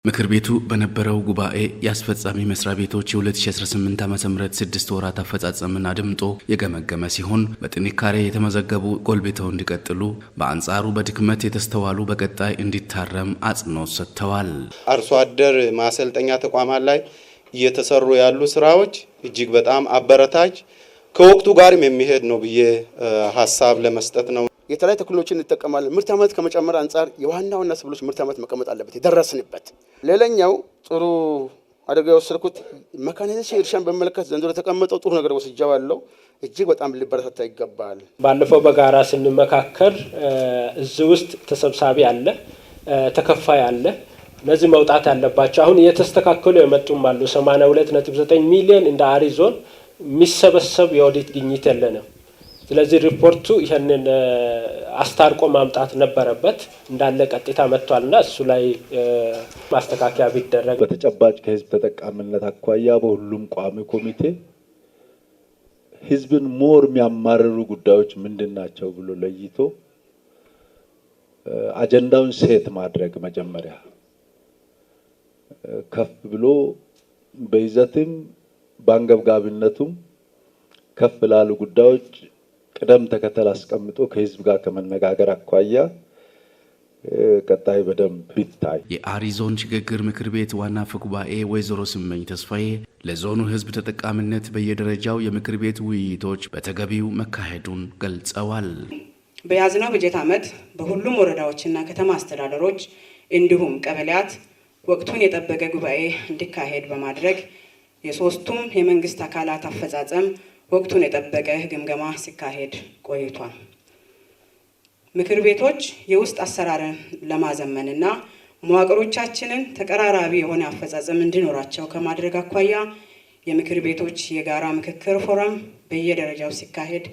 ምክር ቤቱ በነበረው ጉባኤ ያስፈጻሚ መስሪያ ቤቶች የ2018 ዓ.ም 6 ወራት አፈጻጸምን አድምጦ የገመገመ ሲሆን በጥንካሬ የተመዘገቡ ጎልብተው እንዲቀጥሉ በአንጻሩ በድክመት የተስተዋሉ በቀጣይ እንዲታረም አጽንኦት ሰጥተዋል። አርሶ አደር ማሰልጠኛ ተቋማት ላይ እየተሰሩ ያሉ ስራዎች እጅግ በጣም አበረታች ከወቅቱ ጋርም የሚሄድ ነው ብዬ ሐሳብ ለመስጠት ነው። የተለያዩ ተክሎችን እንጠቀማለን። ምርት ዓመት ከመጨመር አንፃር የዋናውና ሰብሎች ምርት ዓመት መቀመጥ አለበት የደረስንበት። ሌላኛው ጥሩ አደጋ የወሰድኩት መካናይዜሽን እርሻን በመለከት ዘንድሮ የተቀመጠው ጥሩ ነገር ወስጃለሁ። እጅግ በጣም ሊበረታታ ይገባል። ባለፈው በጋራ ስንመካከር እዚህ ውስጥ ተሰብሳቢ አለ፣ ተከፋይ አለ። እነዚህ መውጣት ያለባቸው አሁን እየተስተካከሉ የመጡም አሉ። 82.9 ሚሊዮን እንደ አሪዞን የሚሰበሰብ የኦዲት ግኝት የለንም። ስለዚህ ሪፖርቱ ይሄንን አስታርቆ ማምጣት ነበረበት። እንዳለ ቀጥታ መጥቷልና እሱ ላይ ማስተካከያ ቢደረግ በተጨባጭ ከህዝብ ተጠቃሚነት አኳያ በሁሉም ቋሚ ኮሚቴ ህዝብን ሞር የሚያማርሩ ጉዳዮች ምንድናቸው ብሎ ለይቶ አጀንዳውን ሴት ማድረግ መጀመሪያ ከፍ ብሎ በይዘትም ባንገብጋቢነቱም ከፍ ላሉ ጉዳዮች ቀደም ተከተል አስቀምጦ ከህዝብ ጋር ከመነጋገር አኳያ ቀጣይ በደንብ ቢታይ። የአሪዞን ሽግግር ምክር ቤት ዋና አፈ ጉባኤ ወይዘሮ ስመኝ ተስፋዬ ለዞኑ ህዝብ ተጠቃሚነት በየደረጃው የምክር ቤት ውይይቶች በተገቢው መካሄዱን ገልጸዋል። በያዝነው በጀት ዓመት በሁሉም ወረዳዎችና ከተማ አስተዳደሮች እንዲሁም ቀበሌያት ወቅቱን የጠበቀ ጉባኤ እንዲካሄድ በማድረግ የሶስቱም የመንግስት አካላት አፈጻጸም ወቅቱን የጠበቀ ግምገማ ሲካሄድ ቆይቷል። ምክር ቤቶች የውስጥ አሰራርን ለማዘመንና መዋቅሮቻችንን ተቀራራቢ የሆነ አፈጻጸም እንዲኖራቸው ከማድረግ አኳያ የምክር ቤቶች የጋራ ምክክር ፎረም በየደረጃው ሲካሄድ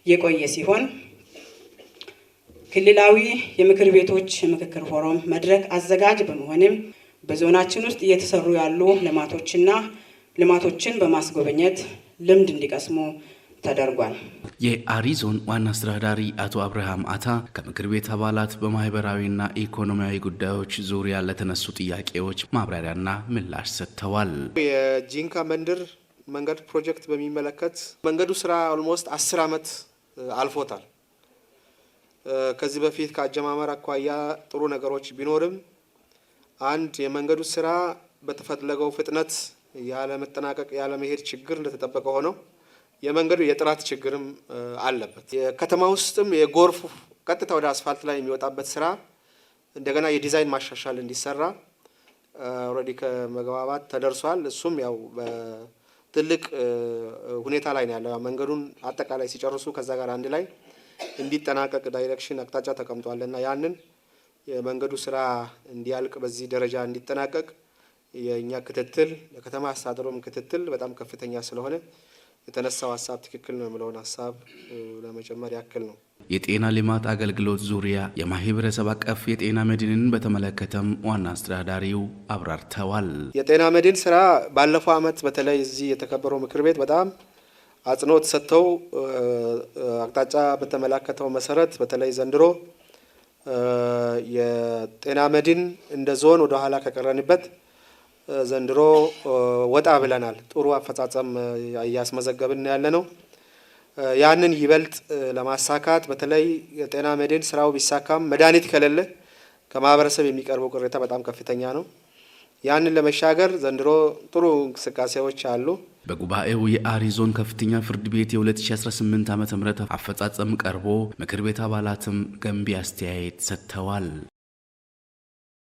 የቆየ ሲሆን ክልላዊ የምክር ቤቶች ምክክር ፎረም መድረክ አዘጋጅ በመሆንም በዞናችን ውስጥ እየተሰሩ ያሉ ልማቶችን በማስጎብኘት ልምድ እንዲቀስሙ ተደርጓል። የአሪዞን ዋና አስተዳዳሪ አቶ አብርሃም አታ ከምክር ቤት አባላት በማህበራዊና ኢኮኖሚያዊ ጉዳዮች ዙሪያ ለተነሱ ጥያቄዎች ማብራሪያና ምላሽ ሰጥተዋል። የጂንካ መንገድ ፕሮጀክት በሚመለከት መንገዱ ስራ ኦልሞስት 10 ዓመት አልፎታል። ከዚህ በፊት ከአጀማመር አኳያ ጥሩ ነገሮች ቢኖርም አንድ የመንገዱ ስራ በተፈለገው ፍጥነት ያለ መጠናቀቅ ያለ መሄድ ችግር እንደተጠበቀ ሆኖ የመንገዱ የጥራት ችግርም አለበት። የከተማ ውስጥም የጎርፍ ቀጥታ ወደ አስፋልት ላይ የሚወጣበት ስራ እንደገና የዲዛይን ማሻሻል እንዲሰራ ኦሬዲ ከመግባባት ተደርሷል። እሱም ያው በትልቅ ሁኔታ ላይ ነው ያለው። መንገዱን አጠቃላይ ሲጨርሱ ከዛ ጋር አንድ ላይ እንዲጠናቀቅ ዳይሬክሽን አቅጣጫ ተቀምጧልና ያንን የመንገዱ ስራ እንዲያልቅ በዚህ ደረጃ እንዲጠናቀቅ የኛ ክትትል ለከተማ አስተዳደሩም ክትትል በጣም ከፍተኛ ስለሆነ የተነሳው ሐሳብ ትክክል ነው የሚለውን ሐሳብ ለመጨመር ያክል ነው። የጤና ልማት አገልግሎት ዙሪያ የማህበረሰብ አቀፍ የጤና መድንን በተመለከተም ዋና አስተዳዳሪው አብራርተዋል። የጤና መድን ስራ ባለፈው ዓመት በተለይ እዚህ የተከበረው ምክር ቤት በጣም አጽንኦት ሰጥተው አቅጣጫ በተመለከተው መሰረት በተለይ ዘንድሮ የጤና መድን እንደ ዞን ወደ ኋላ ከቀረንበት ዘንድሮ ወጣ ብለናል። ጥሩ አፈጻጸም እያስመዘገብን ያለ ነው። ያንን ይበልጥ ለማሳካት በተለይ የጤና መድን ስራው ቢሳካም መድኃኒት ከሌለ ከማህበረሰብ የሚቀርበው ቅሬታ በጣም ከፍተኛ ነው። ያንን ለመሻገር ዘንድሮ ጥሩ እንቅስቃሴዎች አሉ። በጉባኤው የአሪዞን ከፍተኛ ፍርድ ቤት የ2018 ዓ.ም አፈጻጸም ቀርቦ ምክር ቤት አባላትም ገንቢ አስተያየት ሰጥተዋል።